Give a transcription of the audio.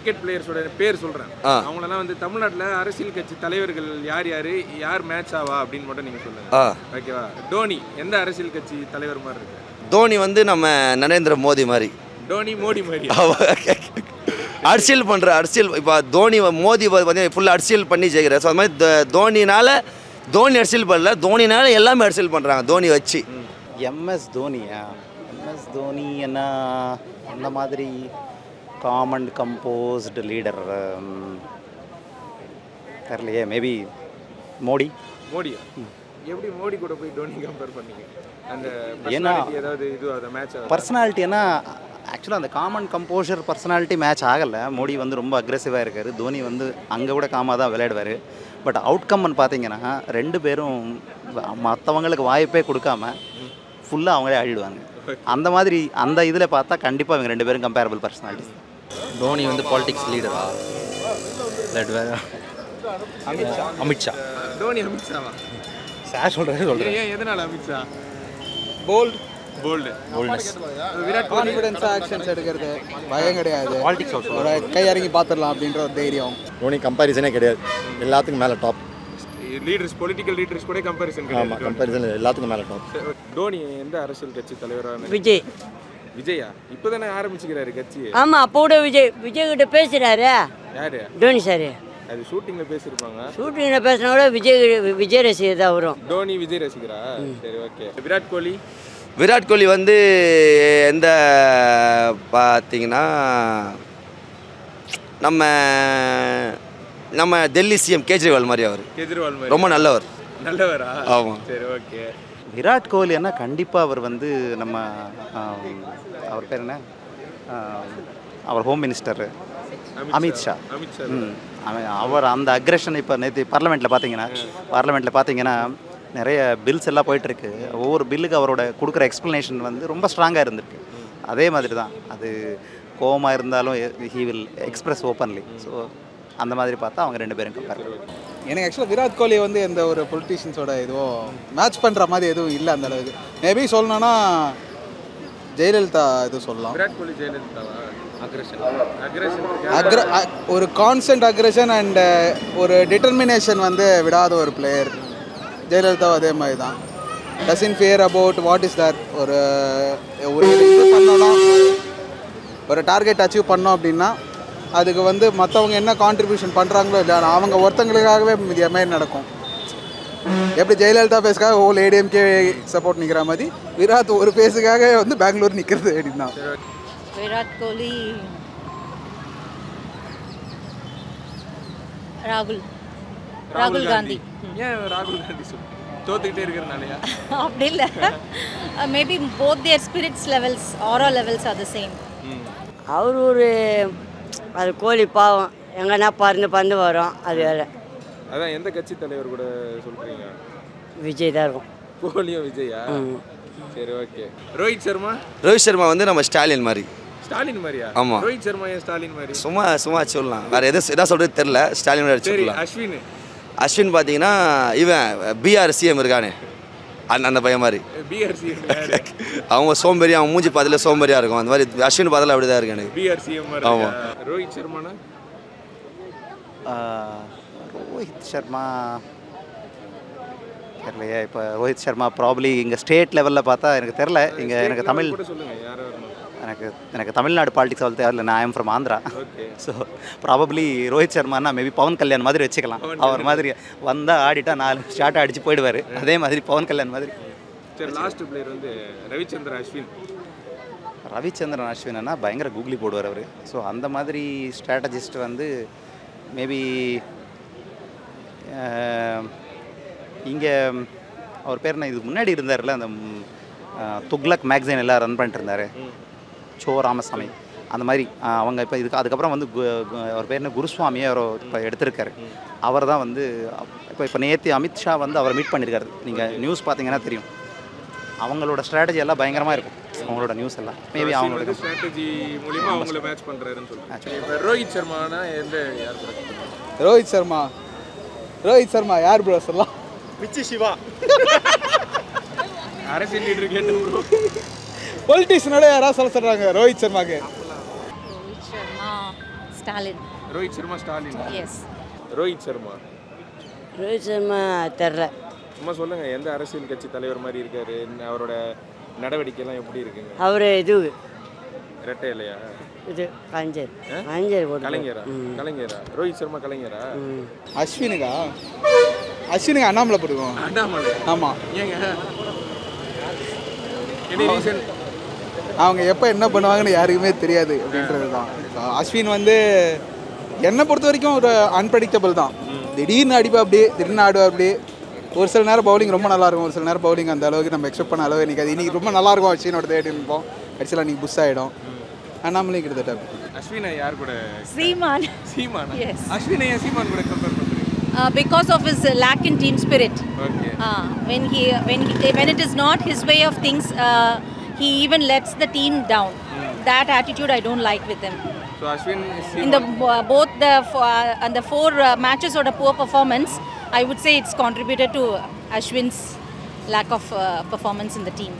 Cricket பிளேயர்ஸோட பேர் சொல்கிறேன். அவங்களெல்லாம் வந்து தமிழ்நாட்டில் அரசியல் கட்சி தலைவர்கள் யார் மேட்ச் ஆவா அப்படின்னு மட்டும் நீங்கள் சொல்லுங்கள். ஓகேவா? டோனி எந்த அரசியல் கட்சி தலைவர் மாதிரி இருக்கு? தோனி வந்து நம்ம நரேந்திர மோடி மாதிரி. டோனி மோடி மாதிரி அரசியல் பண்ணுற இப்போ தோனி மோடி பார்த்தீங்கன்னா ஃபுல்லாக அரசியல் பண்ணி ஜெயிக்கிறார். ஸோ அது மாதிரி தோனி அரசியல் பண்ணல, தோனினால எல்லாமே அரசியல் பண்ணுறாங்க தோனி வச்சு. எம்எஸ் தோனியா? எம்எஸ் தோனி என்ன அந்த மாதிரி காமன் கம்போஸ்டு லீடர் தெரியலையே. மேபி மோடியா? எப்படி மோடி கூட போய் டோனி கம்பேர் பண்ணீங்க? அந்த பர்சனாலிட்டி ஏதாவது அது மேட்ச் பர்சனாலிட்டி என்ன ஆக்சுவலாக அந்த காமன் கம்போஷர் பர்சனாலிட்டி மேட்ச் ஆகலை. மோடி வந்து ரொம்ப அக்ரெசிவாக இருக்கார், தோனி வந்து அங்கே கூட காமாக தான் விளையாடுவார். பட் அவுட்கம்னு பார்த்தீங்கன்னா ரெண்டு பேரும் மற்றவங்களுக்கு வாய்ப்பே கொடுக்காம ஃபுல்லாக அவங்களே ஆடிடுவாங்க. அந்த மாதிரி அந்த இதில் பார்த்தா கண்டிப்பாக இவங்க ரெண்டு பேரும் கம்பேரபிள் பர்சனாலிட்டிஸ். தோனி வந்து பாலிடிக்ஸ் லீடரா? அமித்ஷா. டோனி அமித்ஷாவா? சார் சொல்கிறேன். ஏன் எதனால அமித்ஷா? போல்டு விராட் கோலி கான்ஃபிடன்ஸாக ஆக்ஷன்ஸ் எடுக்கிறது, பயம் கிடையாது, ஒரு கை இறங்கி பார்த்துடலாம் அப்படின்ற ஒரு தைரியம். தோனி கம்பேரிசனே கிடையாது, எல்லாத்துக்கும் மேலே டாப். லீடர்ஸ், பொலிட்டிக்கல் லீடர்ஸ் கூட கம்பேரிசன் கிடையாது. ஆமாம், கம்பேரிசன் எல்லாத்துக்கும் மேலே டாப். டோனி எந்த அரசியல் கட்சி தலைவரான? விஜயா? இப்போதானே ஆரம்பிச்சுக்கிறாரு கட்சி. ஆமா, அப்போ கூட விஜய் கிட்ட பேசுறாரு. யாரு? டோனி சார். அது ஷூட்டிங்ல பேசிருப்பாங்க. ஷூட்டிங்ல பேசினா கூட விஜய் ரசிகர் தான் வரும். டோனி விஜய் ரசிகரா? சரி, ஓகே. விராட் கோலி வந்து எந்த பார்த்தீங்கன்னா நம்ம டெல்லி சிஎம் கேஜ்ரிவால் மாதிரி. அவர் ரொம்ப நல்லவரா? ஆமாம். சரி, ஓகே. விராட் கோலி என்ன கண்டிப்பாக அவர் வந்து நம்ம அவர் பேர் என்ன, அவர் ஹோம் மினிஸ்டர் அமித்ஷா. அவர் அந்த அக்ரெஷன் இப்போ நேற்று பார்லிமெண்ட்டில் பார்த்தீங்கன்னா நிறைய பில்ஸ் எல்லாம் போயிட்டுருக்கு. ஒவ்வொரு பில்லுக்கு அவரோட கொடுக்குற எக்ஸ்ப்ளனேஷன் வந்து ரொம்ப ஸ்ட்ராங்காக இருந்திருக்கு. அதே மாதிரி தான் அது கோவமாக இருந்தாலும் he will express openly. So அந்த மாதிரி பார்த்தா அவங்க ரெண்டு பேரும் கம்பேர். எனக்கு ஆக்சுவலாக விராட் கோலி வந்து எந்த ஒரு பொலிட்டீஷியன்ஸோட இதுவும் மேட்ச் பண்ணுற மாதிரி எதுவும் இல்லை அந்த அளவுக்கு. மேபி சொல்லணும்னா ஜெயலலிதா இது சொல்லலாம். விராட் கோலி ஜெயலலிதாவா? ஒரு கான்ஸ்டன்ட் அக்ரெஷன் அண்ட் ஒரு டிட்டர்மினேஷன் வந்து விடாத ஒரு பிளேயர். ஜெயலலிதாவும் அதே மாதிரி தான். Doesn't fear about what is that. ஒரு இது பண்ணணும், ஒரு டார்கெட் அச்சீவ் பண்ணோம் அப்படின்னா அதுக்கு வந்து மற்றவங்க என்ன கான்ட்ரிபியூஷன் பண்ணுறாங்களோ இல்லை, அவங்க ஒருத்தங்களுக்காகவே இதே மாதிரி நடக்கும். எப்படி ஜெயலலிதா பேஸுக்காக ஹோல் ஏடிஎம்கே சப்போர்ட் நிற்கிற மாதிரி விராட் ஒரு பேஸுக்காக வந்து பெங்களூர் நிற்கிறது அப்படின்னா. விராட் கோலி, ராகுல் காந்தி. ஏன் ராகுல் காந்தி தோத்துக்கிட்டே இருக்கிறனாலயா? அப்படி இல்லை, மேபி போத் தேர் ஸ்பிரிட்ஸ் லெவல்ஸ், ஆரா லெவல்ஸ் ஆர் தி சேம். அவர் அது கோலி பாவம் எங்கன்னா பறந்து வரும், அது வேறு. அதான் எந்த கட்சி தலைவர் கூட சொல்கிறீங்க? விஜய் தான் இருக்கும். கோலியும் விஜயா? சரி, ஓகே. ரோஹித் சர்மா வந்து நம்ம ஸ்டாலின் மாதிரியா? ஆமாம். ரோஹித் சர்மா ஏன் ஸ்டாலின் மாதிரி? சும்மா சொல்லலாம், வேறு எதாவது சொல்கிறது தெரில. ஸ்டாலின் அஸ்வின் பார்த்தீங்கன்னா இவன் பிஆர் சிஎம் இருக்கானே, அந்த பையன் மாதிரி. பிஆர் சிஎம் அவங்க சோம்பேறி, அவன் மூஞ்சி பார்த்துல சோம்பேறியாக இருக்கும். அந்த மாதிரி அஸ்வின் பார்த்துல அப்படி தான் இருக்கு எனக்கு. PR CM. ஆமாம். ரோஹித் சர்மா தெரியலையே. இப்போ ரோஹித் சர்மா ப்ராப்ளி இங்கே ஸ்டேட் லெவலில் பார்த்தா எனக்கு தெரில. இங்கே எனக்கு தமிழ்நாடு பாலிடிக்ஸ் அவ்வளோ தேவையில்லை. நான் I'm from Andhra. So probably Rohit சர்மானா மேபி பவன் கல்யாண் மாதிரி வச்சுக்கலாம். அவர் மாதிரி வந்தால் ஆடிட்டா 4 ஷார்ட் அடித்து போயிடுவார். அதே மாதிரி பவன் கல்யாண் மாதிரி. லாஸ்ட் பிளேயர் வந்து ரவிச்சந்திரன் அஸ்வின்னா பயங்கர கூகுளி போடுவார் அவர். ஸோ அந்த மாதிரி ஸ்ட்ராட்டஜிஸ்ட் வந்து மேபி இங்கே அவர் பேர் என்ன, இதுக்கு முன்னாடி இருந்தார்ல அந்த துக்ளக் மேக்சின் எல்லாம் ரன் பண்ணிட்டு இருந்தார், சோ ராமசாமி. அந்த மாதிரி அவங்க இப்போ அதுக்கப்புறம் வந்து அவர் பேர் என்ன, குருசுவாமியை அவர் இப்போ எடுத்திருக்காரு. அவர் தான் வந்து இப்போ நேற்று அமித்ஷா வந்து அவரை மீட் பண்ணியிருக்காரு. நீங்கள் நியூஸ் பார்த்தீங்கன்னா தெரியும். அவங்களோட ஸ்ட்ராட்டஜி எல்லாம் பயங்கரமாக இருக்கும். அவங்களோட நியூஸ் எல்லாம் மேபி அவங்களோட ஸ்ட்ராட்டஜி மூலமா அவங்கள மேட்ச் பண்றாருன்னு சொல்றாங்க. இப்போ ரோஹித் சர்மானா யார் கூட? ரோஹித் சர்மா யார் ப்ரோ சொல்லலாம்? மிச்சி சிவா. அரசியல் லீடர் கேட்டு ப்ரோ. பொலிட்டிஷியனோட யாராவது சொல்றாங்க ரோஹித் சர்மாக்கு? Stalin. ரோஹித் சர்மா ஸ்டாலின். Yes. ரோஹித் சர்மா ரோஹித் சர்மா தெரில. சும்மா சொல்லுங்க எந்த அரசியல் கட்சி தலைவர் மாதிரி இருக்காரு, அவரோட நடவடிக்கைலாம் எப்படி இருக்குங்க? அவர் இது ரெட்டை இல்லையா? இது கலைஞர் போட்டு கலைஞரா? கலைஞரா? ரோஹித் சர்மா கலைஞரா? அஸ்வினுக்கா அண்ணாமலை போட்டுக்கோங்க. அண்ணாமலை. ஆமாம். ஏங்க எனி ரீசன்? அவங்க எப்போ என்ன பண்ணுவாங்கன்னு யாருக்குமே தெரியாது அப்படின்றது தான். அஸ்வின் வந்து என்னை பொறுத்த வரைக்கும் ஒரு அன்பிரடிக்டபிள் தான். திடீர்னு அடிப்பா அப்படி, திடீர்னு ஆடுவா அப்படி. ஒரு சில நேரம் பவுலிங் ரொம்ப நல்லாயிருக்கும், ஒரு சில நேரம் பவுலிங் அந்த அளவுக்கு நம்ம எக்ஸ்பெக்ட் பண்ண அளவு இன்றைக்கி அது இன்றைக்கி ரொம்ப நல்லாயிருக்கும் அஸ்வினோட தேடி நிற்போம். ஆக்சுவலாக இன்றைக்கி புஷ் ஆகிடும். அண்ணாமலையும் கிட்டத்தட்ட. அஸ்வினை யார் கூட? Seaman. சீமான். Yes. அஸ்வினை ஏன் சீமான் கூட கம்பேர் பண்றீங்க? Because of his lack in team spirit. Okay. When it is not his way of things, he even lets the team down. That attitude I don't like with him. So Ashwin In the both the four matches or the poor performance, I would say it's contributed to Ashwin's lack of performance in the team.